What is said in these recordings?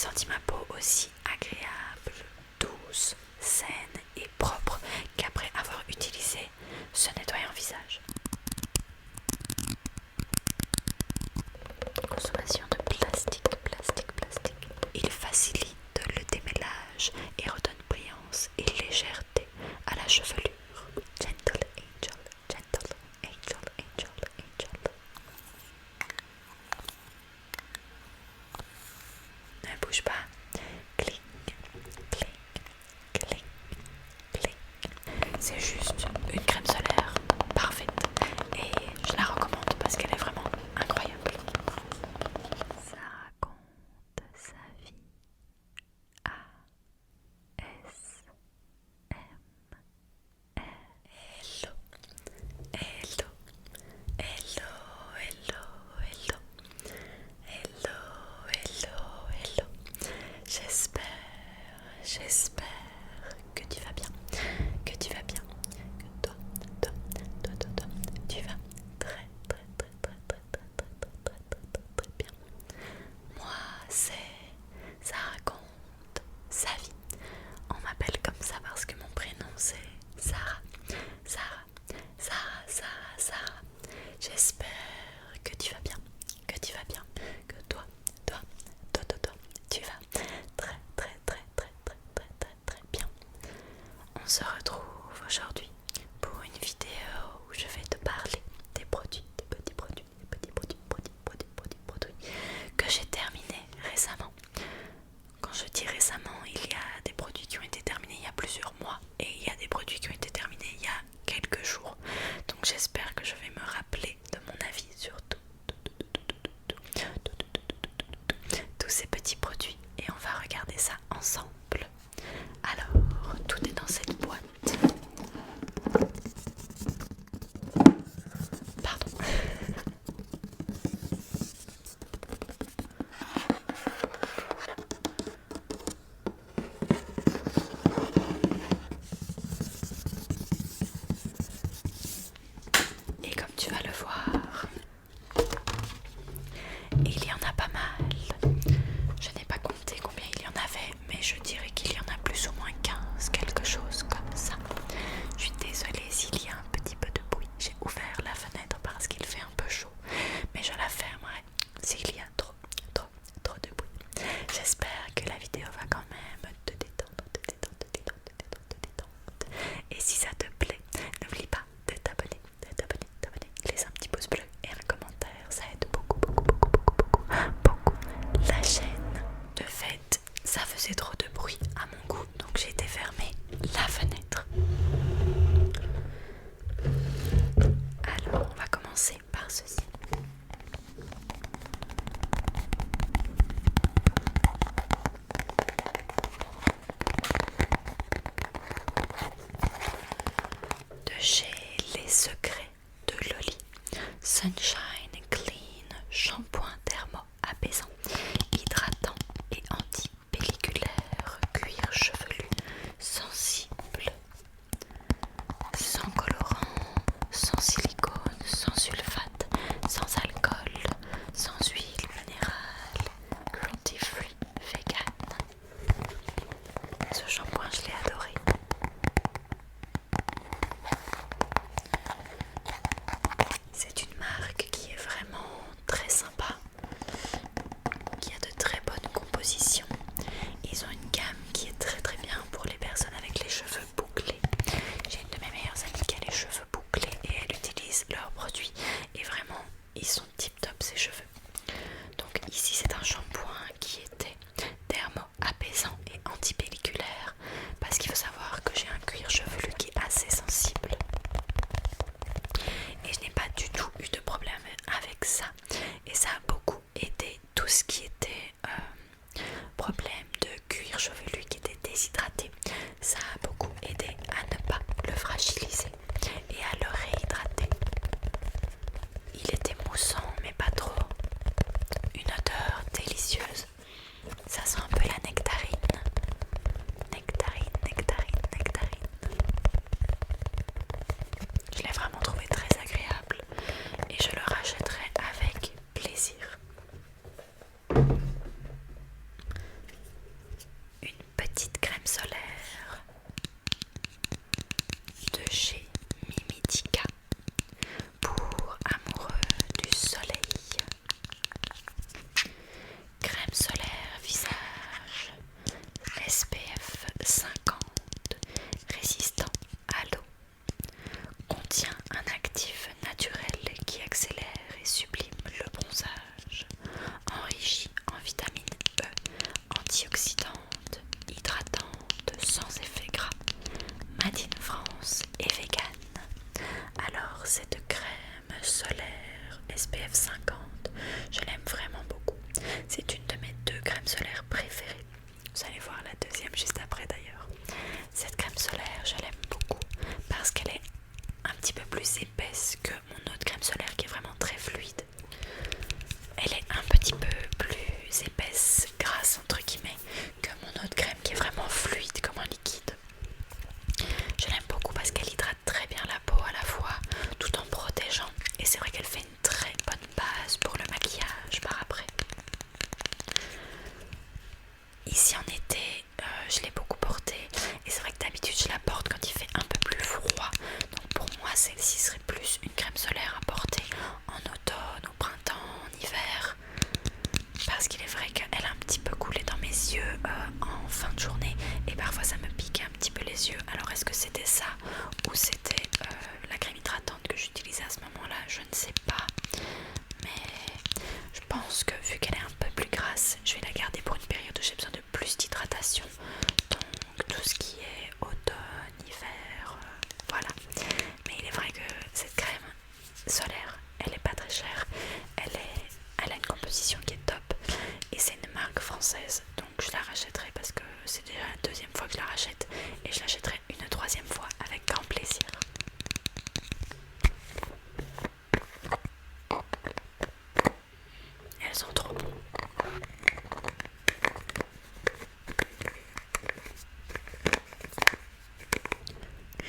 senti ma peau aussi agréable, douce, saine et propre qu'après avoir utilisé ce nettoyant visage. Consommation de plastique. Il facilite le démêlage et redonne brillance et légèreté à la chevelure. Gentle Angel. Ne bouge pas. Clic. C'est juste une crème solaire parfaite et je la recommande parce qu'elle est vraiment incroyable. Ça raconte sa vie. Hello. J'espère que tu vas bien, que toi, tu vas très bien. Moi, ça raconte sa vie. On m'appelle comme ça parce que mon prénom c'est Sarah. J'espère que tu vas bien, que toi, tu vas très bien. On se retrouve aujourd'hui pour une vidéo où je vais te parler des petits produits que j'ai terminés récemment. Quand je dis récemment, il y a des produits qui ont été terminés il y a plusieurs mois et il y a des produits qui ont été terminés il y a quelques jours. Donc j'espère que je vais me rappeler de mon avis sur tous ces petits produits et on va regarder ça ensemble. Alors, tout est dans cette boîte. Pardon. Et comme tu vas le voir, il y en a pas mal. Je n'ai pas compté combien il y en avait, mais je dirais qu'il y en a plus ou moins 15, quelque chose comme ça. Je suis désolée s'il y a un petit peu de bruit. J'ai ouvert la fenêtre parce qu'il fait un peu chaud, mais je la fermerai s'il y a trop de bruit. J'espère que la vidéo va quand même te détendre. Et si ça te plaît, n'oublie pas de t'abonner, laisse un petit pouce bleu et un commentaire, ça aide beaucoup la chaîne. De fait, ça faisait trop de bruit à mon goût, donc j'ai été fermer la fenêtre. Alors, on va commencer par ceci. De chez Les Secrets de Loli, Sunshine Clean, shampoing thermo apaisant, hydratant et anti-pelliculaire, cuir chevelu, sensible, sans colorant, sans silicone, sans sulfate, sans alcool, sans huile minérale, cruelty free, vegan. Ce shampoing, je l'ai adoré. C'est une marque qui chez Mimitica pour amoureux du soleil. Crème solaire visage SPF 50, résistant à l'eau. Contient un actif naturel qui accélère et sublime le bronzage. Enrichi en vitamine E, antioxydante, hydratante, sans effet gras. Made in France et vegan. Alors cette crème solaire SPF 50, je l'aime vraiment beaucoup. C'est une de mes 2 crèmes solaires préférées. Vous allez voir la deuxième juste après d'ailleurs. Cette crème solaire, je l'aime beaucoup parce qu'elle est un petit peu plus épaisse que mon autre crème solaire qui est vraiment très fluide. Elle est un petit peu plus épaisse, grasse entre guillemets, que mon autre crème qui est vraiment fluide comme un liquide. Je l'aime beaucoup parce qu'elle hydrate très bien la peau à la fois, tout en protégeant. Et c'est vrai qu'elle fait une très bonne base pour le maquillage par après. Ici en été, je l'ai beaucoup portée. Et c'est vrai que d'habitude je la porte quand il fait un peu plus froid. Donc pour moi celle-ci serait plus une crème solaire à porter en automne, au printemps, en hiver. Parce qu'il est vrai qu'elle a un petit peu coulé dans mes yeux en fin de journée. Et parfois ça me piquait un petit peu les yeux. Alors est-ce que c'était ça ou c'était la crème hydratante que j'utilisais à ce moment-là? Je ne sais pas. Mais je pense que vu qu'elle est un peu plus grasse, je vais la garder pour une période où j'ai besoin de plus d'hydratation. Donc tout ce qui est automne, hiver, voilà. Mais il est vrai que cette crème solaire, elle est pas très chère. Elle a une composition qui est top. Et c'est une marque française. Donc je la rachèterai parce que c'est déjà la 2e fois que je la rachète. Et je l'achèterai une 3e fois avec grand plaisir. Elles sont trop bonnes.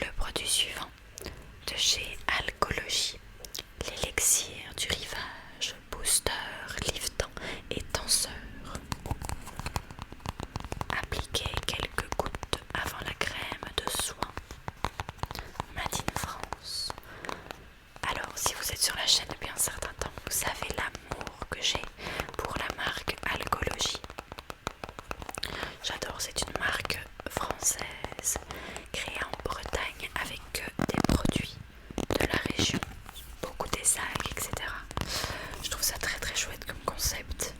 Le produit suivant de chez Alcologie, l'élixir du rivage, booster, liftant et tenseur. Appliquez quelques gouttes avant la crème de soin. Made in France. Alors si vous êtes sur la chaîne depuis un certain temps, vous savez l'amour que j'ai pour la marque Alcologie. J'adore, c'est une marque française créée en Bretagne avec des produits de la région, beaucoup des algues, etc. Je trouve ça très très chouette comme concept.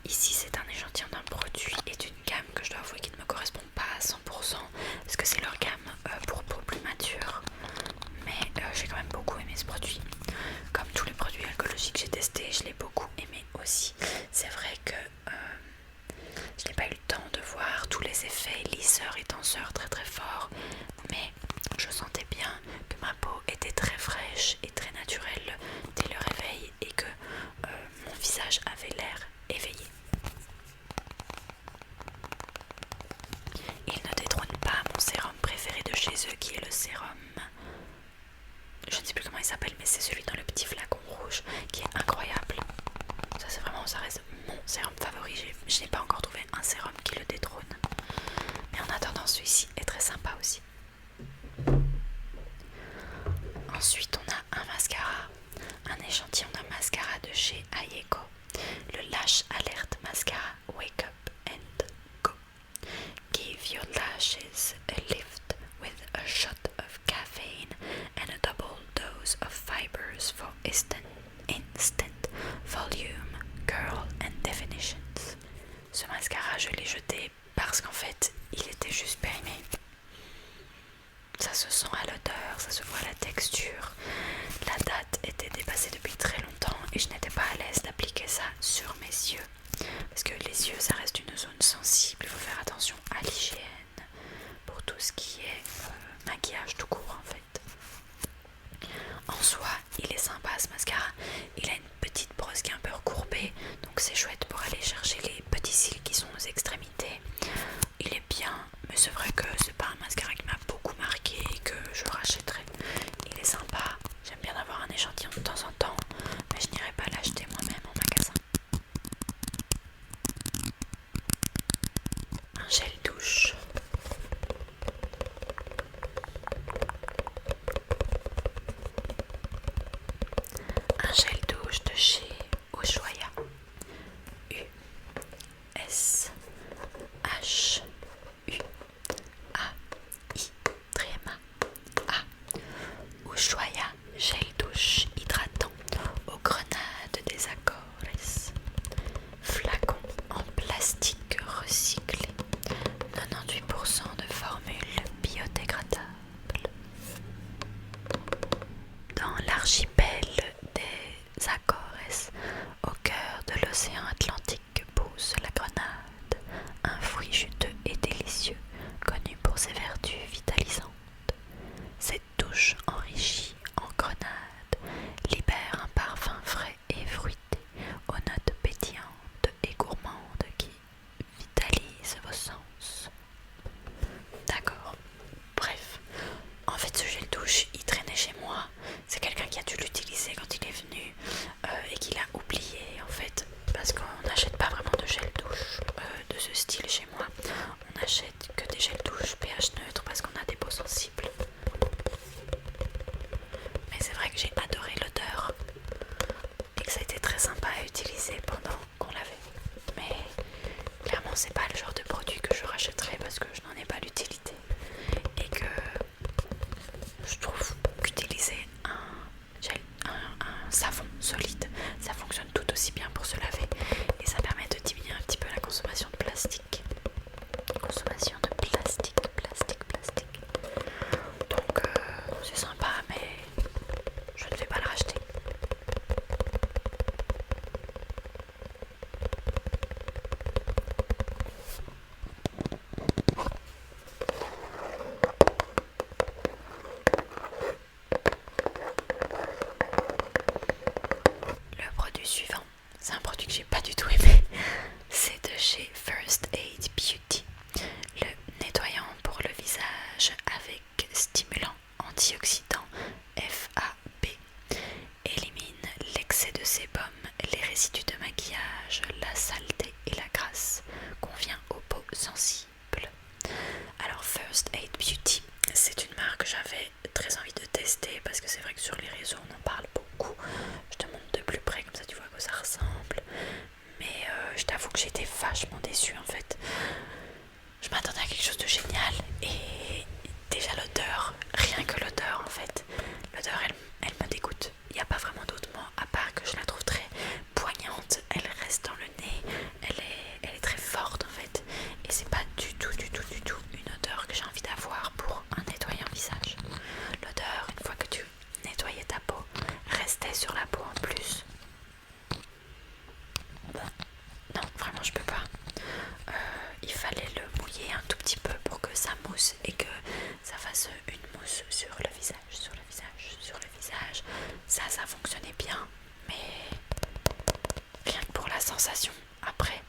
Ici c'est un échantillon d'un produit et d'une gamme que je dois avouer qui ne me correspond pas à 100% parce que c'est leur gamme pour peau plus mature. Mais j'ai quand même beaucoup aimé ce produit. Comme tous les produits alcooliques que j'ai testés, je l'ai beaucoup aimé aussi. C'est vrai que je n'ai pas eu le temps de voir tous les effets lisseurs et tenseurs très très forts, mais je sentais bien que ma peau était très fraîche et très naturelle dès le réveil et que mon visage avait l'air éveillé. Il ne détrône pas mon sérum préféré de chez eux qui est le sérum, je ne sais plus comment il s'appelle, mais c'est celui dans le petit flacon rouge qui est incroyable. Ça c'est vraiment, ça reste mon sérum favori. Je n'ai pas encore trouvé un sérum qui le détrône. Mais en attendant, celui-ci est très sympa aussi. Ensuite on a un mascara, un échantillon d'un mascara de chez Ayeko, le Lash Alert Mascara Wake Up and Go. Give your lashes a lift with a shot of caffeine and a double dose of fibers for instant volume, curl and definitions. Ce mascara je l'ai jeté parce qu'en fait il était juste périmé. Ça se sent à l'odeur, ça se voit à la texture. La date était dépassée depuis très longtemps et je n'étais pas à l'aise d'appliquer ça sur mes yeux. Parce que les yeux, ça reste une zone sensible, il faut faire attention à l'hygiène pour tout ce qui est maquillage tout court en fait. En soi, il est sympa ce mascara. Il a une petite brosse qui est un peu recourbée, donc c'est chouette pour aller chercher les petits cils qui sont aux extrémités. Il est bien, mais c'est vrai que c'est pas un mascara qui m'a beaucoup marqué et que je rachèterai. Il est sympa, j'aime bien avoir un échantillon de temps en temps, mais je n'irai pas l'acheter moi-même en magasin. un gel douche de chez Ushuaïa. U-S-H-U-A-I-A. Ushuaïa gel douche hydratant aux grenades des accords. Flacon en plastique recyclé. 98% de formule biodégradable. Dans l'archipel des Açores, au cœur de l'océan Atlantique, pousse la grenade, un fruit juteux et délicieux, connu pour ses vertus vitalisantes. Cette douche enrichie en grenade libère un parfum frais et fruité, aux notes pétillantes et gourmandes qui vitalisent vos sens. D'accord. Bref, en fait ce gel douche il traînait chez moi. C'est quelqu'un qui a dû l'utiliser quand il est venu et qui l'a oublié en fait, parce qu'on n'achète pas vraiment de gel douche de ce style chez moi. On achète que des gels douche pH neutre parce qu'on a des peaux sensibles. Mais c'est vrai que j'ai adoré l'odeur et que ça a été très sympa à utiliser pendant qu'on l'avait. Mais clairement c'est pas le genre de produit que je rachèterais parce que je n'en ai pas l'utilité. Et que je trouve qu'utiliser un savon solide, ça fonctionne tout aussi bien pour se laver. Et ça permet de diminuer un petit peu la consommation de plastique. Donc c'est sympa mais je ne vais pas le racheter. Le produit suivant, c'est un produit que j'ai pas du tout aimé. C'est de chez First Aid Beauty. Le nettoyant pour le visage avec stimulant antioxydant FAB élimine l'excès de sébum, les résidus de maquillage, la saleté et la graisse. Convient aux peaux sensibles. Alors First Aid Beauty, c'est une marque que j'avais très envie de tester parce que c'est vrai que sur les réseaux on en parle beaucoup. Je te montre de plus près comme ça tu vois à quoi ça ressemble. Mais je t'avoue que j'étais vachement déçue en fait. Je m'attendais à quelque chose de génial et déjà l'odeur, rien que l'odeur en fait, l'odeur elle me dégoûte. Il n'y a pas vraiment d'autre mot à part que je la trouve très poignante, elle reste dans le nez, elle est très forte en fait. Et c'est pas du tout une odeur que j'ai envie d'avoir pour un nettoyant visage. L'odeur, une fois que tu nettoyais ta peau, restait sur la peau en plus. Non, vraiment je peux pas. Il fallait le mouiller un tout petit peu pour que ça mousse et que ça fasse une mousse sur le visage. Ça fonctionnait bien, mais rien que pour la sensation après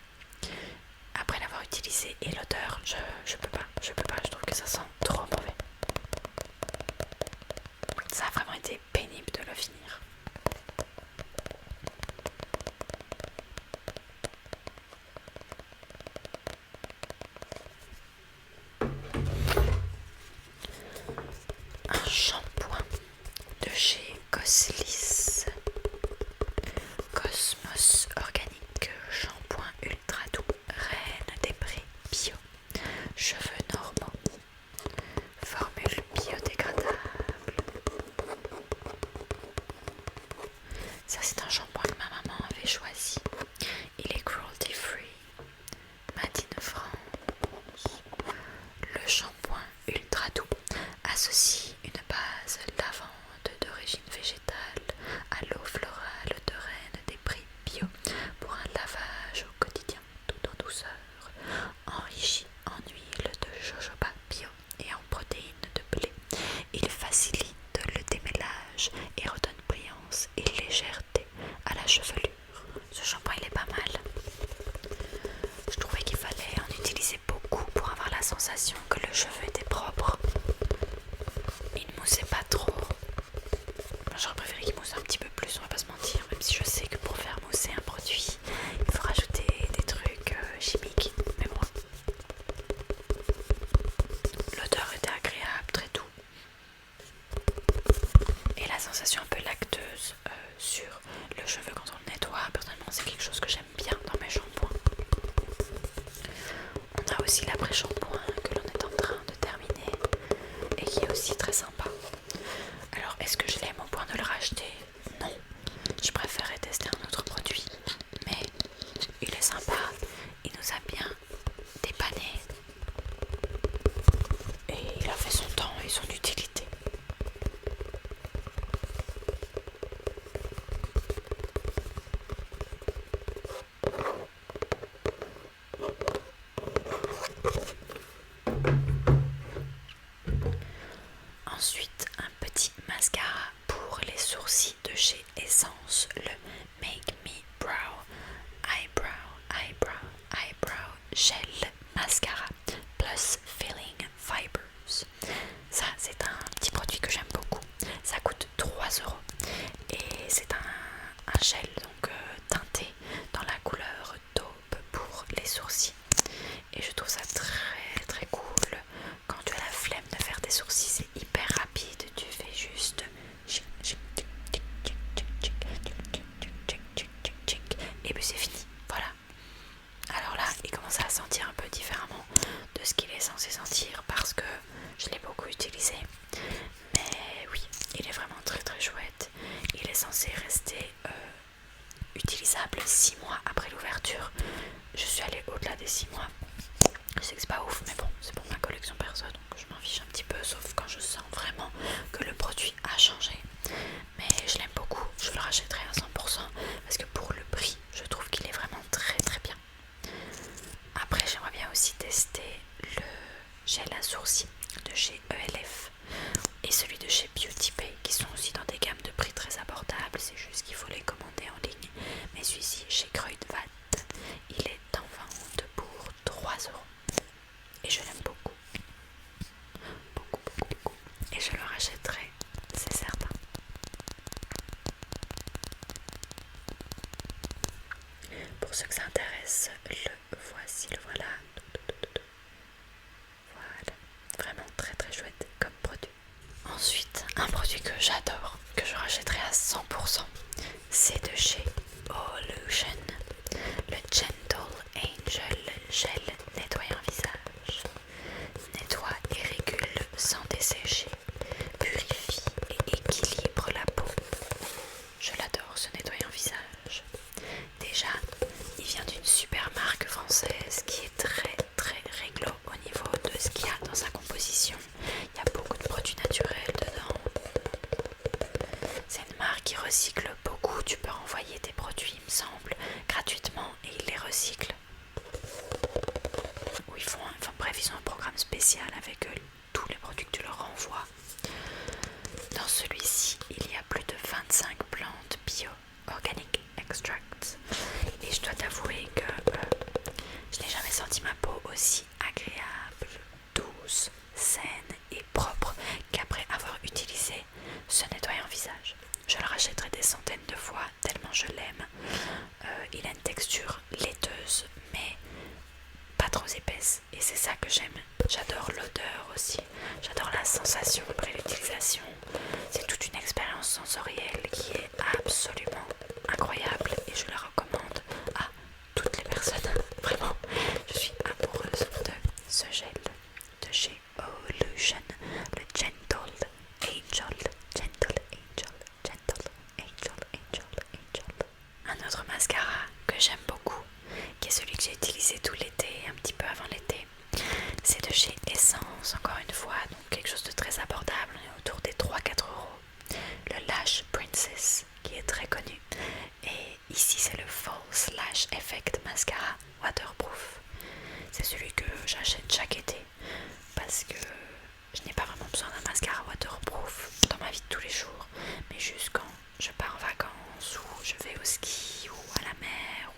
l'avoir utilisé et l'odeur, je peux pas, je trouve que ça sent trop mauvais. Ça a vraiment été pénible de le finir. Un shampoing de chez Coslis. Cosmos organique, shampoing ultra doux, reine des prés bio, cheveux normaux, formule biodégradable. Ça c'est un shampoing que ma maman avait choisi. Il est cruelty free, made in France. Le shampoing ultra doux associe une base lavande d'origine végétale à l'eau florale de reine des prés bio pour un lavage au quotidien tout en douceur, enrichi en huile de jojoba bio et en protéines de blé. Il facilite le démêlage et redonne brillance et légèreté à la chevelure. Ce shampoing il est pas mal. Je trouvais qu'il fallait en utiliser beaucoup pour avoir la sensation que le cheveu était propre. Il ne moussait pas trop. J'aurais préféré qu'il mousse un petit peu plus, on va pas se mentir, même si je sais que pour faire mousser un produit, il faut rajouter des trucs chimiques. Mais bon, l'odeur était agréable, très doux. Et la sensation un peu lactée laiteuse sur le cheveu quand on le nettoie. Personnellement, c'est quelque chose que j'aime bien dans mes shampoings. On a aussi l'après-shampoing que l'on est en train de terminer et qui est aussi très sympa. Alors, est-ce que je l'aime au point de le racheter? Non, je préférais tester un autre produit, mais il est sympa, il nous a bien dépanné et il a fait son temps et son utilité. Ensuite, un petit mascara pour les sourcils de chez Essence, le Make Me Eyebrow Gel Mascara Plus Filling Fibers. Ça, c'est un petit produit que j'aime beaucoup. Ça coûte 3 € et c'est un gel donc teinté dans la couleur taupe pour les sourcils. Et je trouve ça très très cool. Quand tu as la flemme de faire des sourcils, c'est hyper rapide. Tu fais juste et puis c'est fini. Voilà. Alors là, il commence à sentir un peu différemment de ce qu'il est censé sentir parce que je l'ai beaucoup utilisé. Mais oui, il est vraiment très très chouette. Il est censé rester utilisable 6 mois après l'ouverture. Je suis allée au-delà des 6 mois. Je sais que c'est pas ouf, mais bon, c'est pour ma collection perso, donc je m'en fiche un petit peu, sauf quand je sens vraiment que le produit a changé. Mais je l'aime beaucoup, je le rachèterai à 100% parce que pour le prix, je trouve qu'il est vraiment très très bien. Après, j'aimerais bien aussi tester le gel à sourcils de chez ELF et celui de chez Beauty Bay, qui sont aussi dans des gammes de prix très abordables. C'est juste qu'il faut les commander en ligne. Mais celui-ci, chez Kruidvat, il est en vente pour 3 €. Et je l'aime beaucoup. Beaucoup, beaucoup, beaucoup. Et je le rachèterai, c'est certain. Pour ceux que ça intéresse, le voici, le voilà. Voilà. Vraiment très très chouette comme produit. Ensuite, un produit que j'adore, que je rachèterai à 100%, c'est de chez Olution, le Gentle Angel Gel nettoyant visage. Nettoie et régule sans dessécher, purifie et équilibre la peau. Je l'adore ce nettoyant visage. Déjà, il vient d'une super marque française qui est très très réglo au niveau de ce qu'il y a dans sa composition. Il y a beaucoup de produits naturels dedans. C'est une marque qui recycle beaucoup. Tu peux renvoyer tes produits, il me semble, gratuitement et ils les recyclent. Ou bref, ils ont un programme spécial avec tous les produits que tu leur renvoies. Dans celui-ci, il y a plus de 25 plantes bio, organic extracts. Et je dois t'avouer que je n'ai jamais senti ma peau aussi agréable, douce, saine et propre qu'après avoir utilisé ce nettoyant visage. Je le rachèterai des centaines de fois tellement je l'aime. Il a une texture laiteuse mais pas trop épaisse et c'est ça que j'aime. J'adore l'odeur aussi, j'adore la sensation après l'utilisation. C'est toute une expérience sensorielle qui est absolument incroyable et je la recommande à toutes les personnes. Vraiment, je suis amoureuse de ce gel de chez Olution, le Gentle Angel. Un autre mascara que j'aime beaucoup, qui est celui que j'ai utilisé tout l'été, un petit peu avant l'été, c'est de chez Essence, encore une fois, donc quelque chose de très abordable, on est autour des 3-4 €. Le Lash Princess, qui est très connu. Et ici, c'est le False Lash Effect Mascara Waterproof. C'est celui que j'achète chaque été parce que je n'ai pas vraiment besoin d'un mascara waterproof dans ma vie de tous les jours, mais juste quand je pars en vacances ou je vais au ski ou à la mer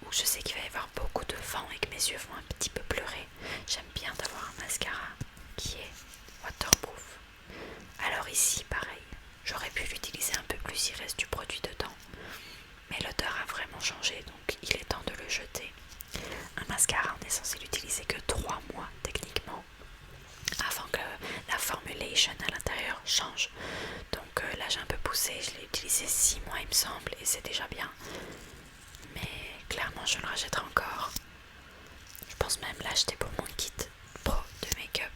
ou je sais qu'il va y avoir beaucoup de vent et que mes yeux vont un petit peu pleurer, j'aime bien d'avoir un mascara qui est waterproof. Alors ici pareil, j'aurais pu l'utiliser un peu plus, il reste du produit dedans, mais l'odeur a vraiment changé, donc il est temps de le jeter. Un mascara, on est censé l'utiliser que 3 mois techniquement avant que la formulation à l'intérieur change. Donc là j'ai un peu poussé, je l'ai utilisé 6 mois il me semble et c'est déjà bien. Mais clairement je le rachèterai encore. Je pense même l'acheter pour mon kit pro de make-up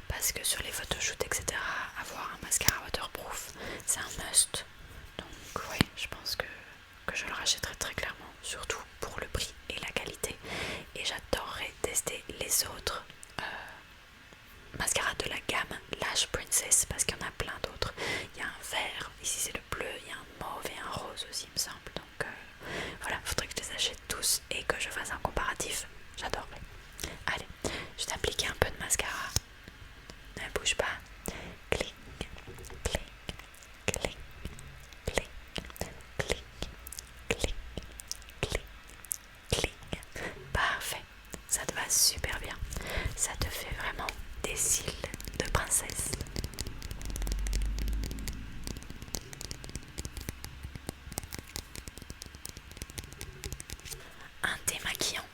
parce que sur les photoshoots etc, avoir un mascara waterproof c'est un must. Donc ouais, je pense que je le rachèterai très clairement, surtout pour le prix et la qualité. Et j'adorerais tester les autres mascaras de la gamme Lash Princess parce qu'il y en a plein d'autres. Il y a un vert, ici c'est le bleu, il y a un mauve et un rose aussi il me semble. Donc voilà, faudrait que je les achète tous et que je fasse un comparatif. J'adorerais. Allez, je vais t'appliquer un peu de mascara. Ne bouge pas. Clic, clic, clic, clic, clic, clic, clic, clic. Parfait. Ça te va super bien. Ça te fait vraiment des cils de princesse. Un démaquillant?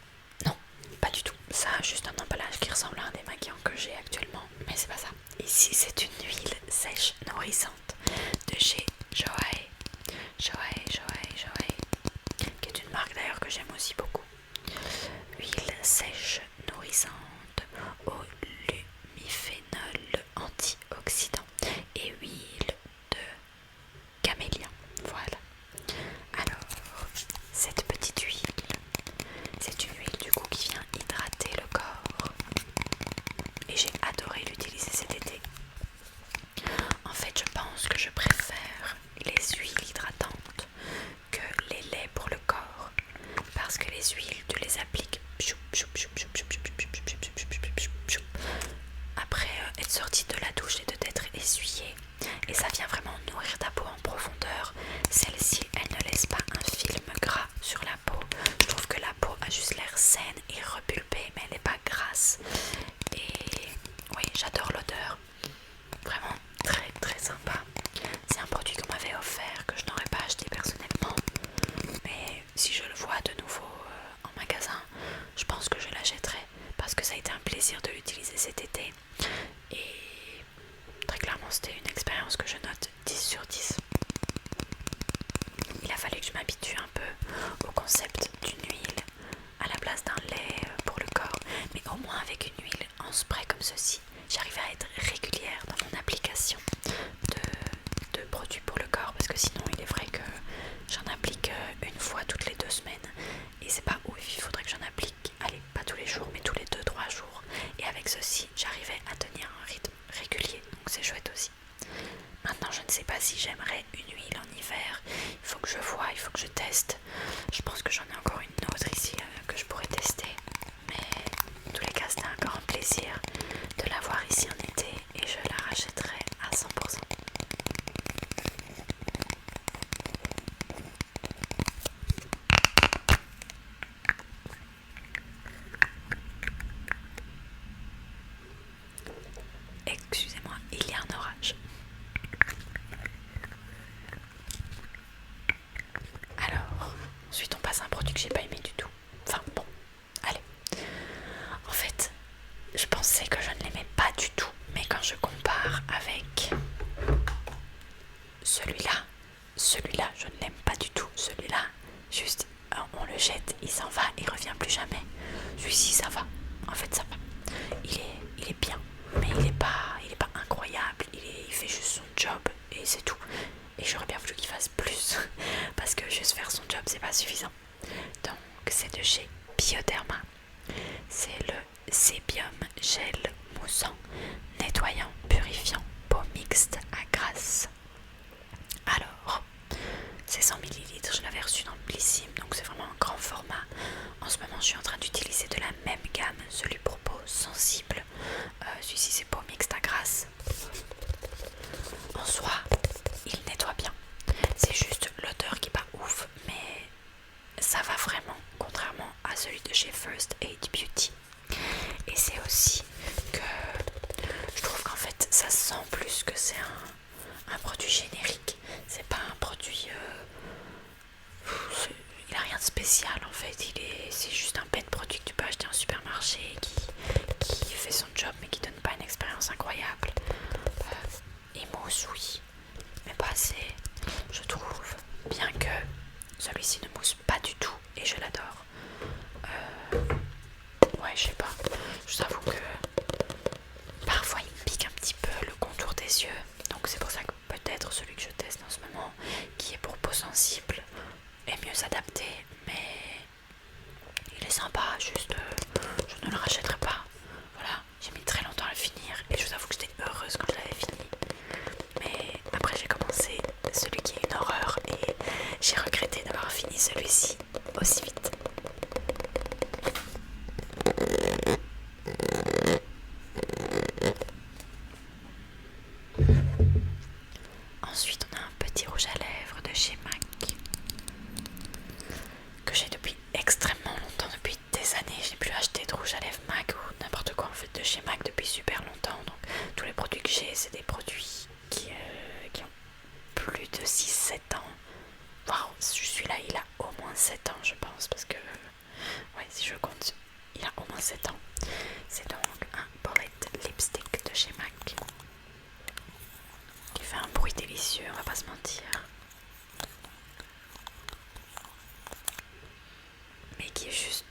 Non, pas du tout. Ça a juste un emballage qui ressemble à un démaquillant que j'ai actuellement, mais c'est pas ça. Ici, c'est une huile sèche nourrissante de chez Joae, qui est une marque d'ailleurs que j'aime aussi beaucoup. Huile sèche nourrissante au lumiphénol antioxydant et huile de camélia. Voilà. Alors, cette petite huile, c'est une huile du coup qui vient hydrater le corps et j'ai adoré l'utiliser cet été. En fait, je pense que je préfère les huiles hydratantes que les laits pour le corps parce que les huiles, tu les appliques après être sorti de la douche et de t'être essuyé et ça vient vraiment nourrir ta peau en profondeur. Celle-ci, elle ne laisse pas un film gras sur la peau. Je trouve que la peau a juste l'air saine et repulpée, mais elle n'est pas grasse. Et oui, j'adore l'odeur. Vraiment très très sympa. C'est un produit qu'on m'avait offert, que je n'aurais pas acheté personnellement. Mais si je le vois de nouveau en magasin, je pense que je l'achèterai. Parce que ça a été un plaisir de l'utiliser cet été. Et très clairement, c'était une expérience que je note 10 sur 10. Il a fallu que je m'habitue un peu au concept d'une huile à la place d'un lait pour le corps. Mais au moins avec une huile en spray comme ceci, j'arrive à être régulière dans mon application de produits pour le corps. Parce que sinon, il est vrai que j'en applique une fois toutes les 2 semaines. Et c'est pas ouf, il faudrait que j'en applique, allez, pas tous les jours, mais tous les 2-3 jours. Et avec ceci, j'arrivais à tenir un rythme régulier. Donc c'est chouette aussi. Maintenant, je ne sais pas si j'aimerais une huile en hiver. Il faut que je vois, il faut que je teste. Je pense que j'en ai encore une autre ici que je pourrais tester. Mais en tous les cas, c'était un grand plaisir de l'avoir ici en été et je la rachèterai à 100%. Excusez-moi, il y a un orage. Alors, ensuite on passe à un produit que j'ai pas aimé du tout. Enfin bon, allez. En fait, je pensais que je ne l'aimais pas du tout, mais quand je compare avec celui-là, je ne l'aime pas du tout. Celui-là, juste, on le jette, il s'en va, il revient plus jamais. Celui-ci, ça va. En fait, ça va. Il est bien, mais il est pas incroyable. Il fait juste son job et c'est tout. Et j'aurais bien voulu qu'il fasse plus, parce que juste faire son job, c'est pas suffisant. Donc, c'est de chez Bioderma. C'est le Sébium Gel Moussant, nettoyant, purifiant, peau mixte à grasse. Alors, c'est 100 ml, je l'avais reçu dans le Blissim, donc c'est vraiment un grand format. En ce moment, je suis en train d'utiliser de la même gamme, celui pour peau sensible. Celui-ci, c'est peau mixte à grasse. En soi, il nettoie bien. C'est juste l'odeur qui est pas ouf, mais ça va vraiment, contrairement à celui de chez First Aid Beauty. Et c'est aussi que je trouve qu'en fait ça sent plus que c'est un produit générique. C'est pas un produit il a rien de spécial en fait. C'est juste un pet produit que tu peux acheter en supermarché qui fait son job mais qui donne pas une expérience incroyable. Et mousse oui, mais pas assez, je trouve, bien que celui-ci ne mousse pas du tout et je l'adore. Ouais, je sais pas, je vous avoue que parfois il me pique un petit peu le contour des yeux, donc c'est pour ça que peut-être celui que je teste en ce moment, qui est pour peau sensible, est mieux adapté, mais il est sympa, juste je ne le rachèterai pas. Voilà, j'ai mis très longtemps à le finir et je vous avoue que j'étais heureuse quand je l'avais fini. Mais après j'ai commencé celui qui est une horreur et j'ai regretté d'avoir fini celui-ci aussi vite. Ensuite on a un petit rouge à lèvres de chez MAC que j'ai depuis extrêmement longtemps, depuis des années. Je n'ai plus acheté de rouge à lèvres MAC ou n'importe quoi en fait de chez MAC depuis super longtemps. Donc tous les produits que j'ai, c'est des produits qui ont plus de 6-7 ans. Waouh, celui-là il a au moins 7 ans je pense, parce que ouais, si je compte, il a au moins 7 ans. C'est donc un bullet lipstick de chez MAC qui fait un bruit délicieux, on va pas se mentir, mais qui est juste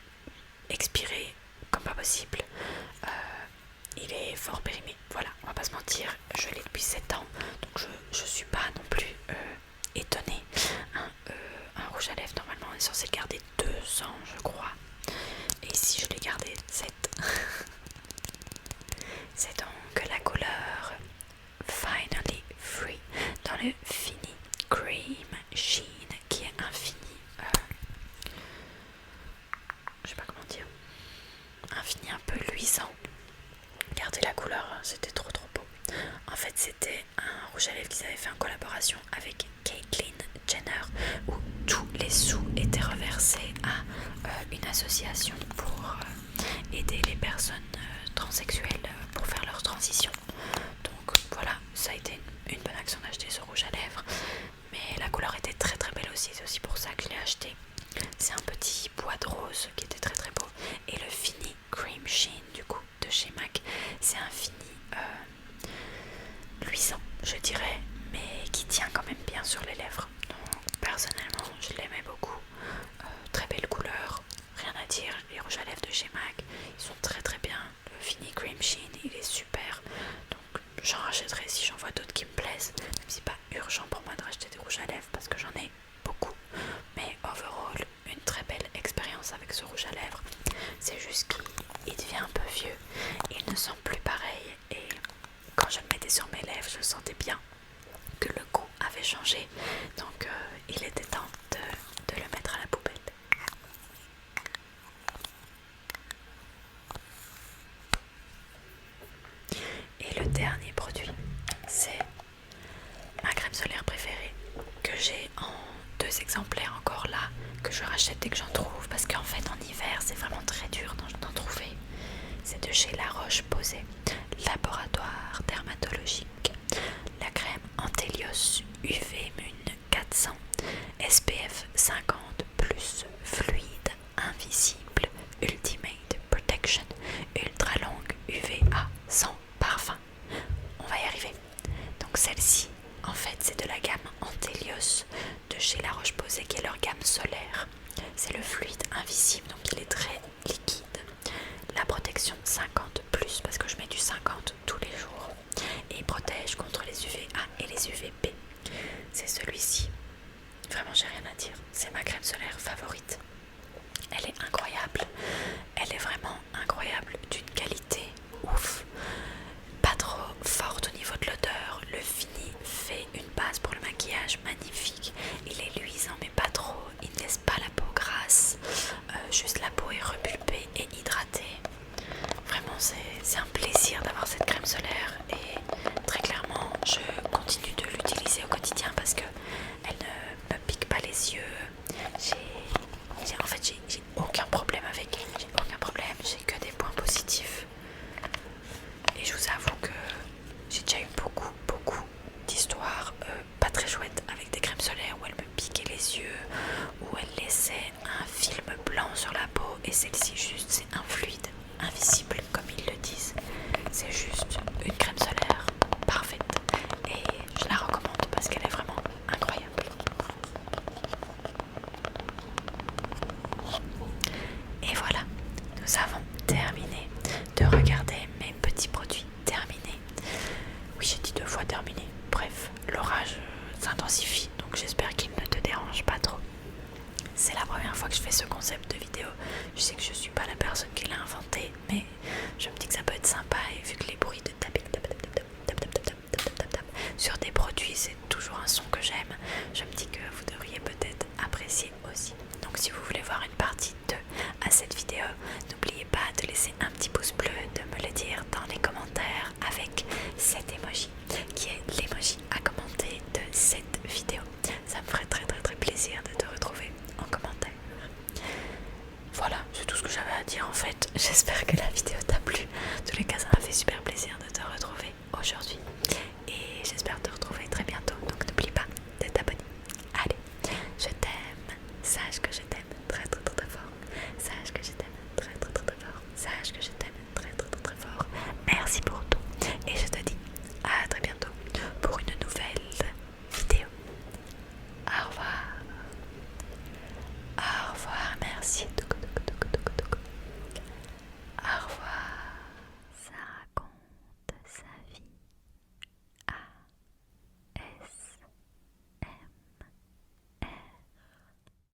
expiré comme pas possible. Il est fort périmé, voilà, on va pas se mentir, je l'ai depuis 7 ans, donc je suis pas non plus étonnée. Un rouge à lèvres normalement on est censé le garder 2 ans je crois, et ici je l'ai gardé 7. C'est donc la couleur Finally Free dans le Fini Cream Sheen, qui est infini, je sais pas comment dire, infini un peu luisant. Regardez la couleur, c'était trop beau. En fait c'était un rouge à lèvres qu'ils avaient fait en collaboration avec Caitlyn Jenner, où tous les sous étaient reversés à une association pour aider les personnes transsexuelles pour faire leur transition. Donc voilà, ça a été une bonne action d'acheter ce rouge à lèvres, mais la couleur était très belle aussi, c'est aussi pour ça que je l'ai acheté. C'est un petit bois de rose qui était très beau, et le Fini Cream Sheen du coup de chez MAC, c'est un fini luisant je dirais, mais qui tient quand même bien sur les lèvres. Donc personnellement je l'aimais beaucoup. Très belle couleur, rien à dire, les rouges à lèvres de chez MAC ils sont très bien. Le Fini Cream Sheen il est super, donc j'en rachèterai si j'en vois d'autres qui me plaisent, même si pas urgent pour moi de racheter des rouges à lèvres parce que j'en ai beaucoup, mais overall une très belle expérience avec ce rouge à lèvres. C'est juste qu'il devient un peu vieux, il ne sent plus pareil, et quand je le mettais sur mes lèvres je sentais bien que le goût avait changé, donc il était temps de le mettre à la poubelle. Et le dernier produit, c'est ma crème solaire préférée, que j'ai en 2 exemplaires encore là, que je rachète dès que j'en trouve, parce qu'en fait en hiver c'est vraiment très dur d'en trouver. C'est de chez La Roche-Posay, laboratoire dermatologique. La crème Antelios UV Mun 400 SPF 50 plus fluide invisible Ultimate Protection ultra longue UVA sans parfum. On va y arriver. Donc celle-ci, en fait, c'est de la gamme Antelios de chez La Roche-Posay, qui est leur gamme solaire. C'est le fluide invisible, donc il est très liquide. La protection 50 plus, parce que je mets du 50 tous les jours, et il protège contre les UVA et les UVB. C'est celui-ci. Vraiment, j'ai rien à dire. C'est ma crème solaire favorite. Elle est incroyable. Elle est vraiment incroyable, d'une qualité ouf. Pas trop forte au niveau de l'odeur. Le Fini fait une base pour le maquillage magnifique. Il est luisant mais pas trop. Il ne laisse pas la peau grasse. Juste la peau est repulpée et hydratée. Vraiment c'est un plaisir d'avoir cette crème solaire, et très clairement je continue de l'utiliser au quotidien parce que elle ne me pique pas les yeux. En fait j'ai aucun problème avec elle. J'ai aucun problème, j'ai que des points positifs. Et je vous avoue que j'ai déjà eu beaucoup d'histoires pas très chouettes avec des crèmes s'intensifie, donc j'espère qu'il ne te dérange pas trop. C'est la première fois que je fais ce concept de vidéo. Je sais que je suis pas la personne qui l'a inventé, mais je me dis que ça peut être sympa, et vu que les bruits de taper sur des produits c'est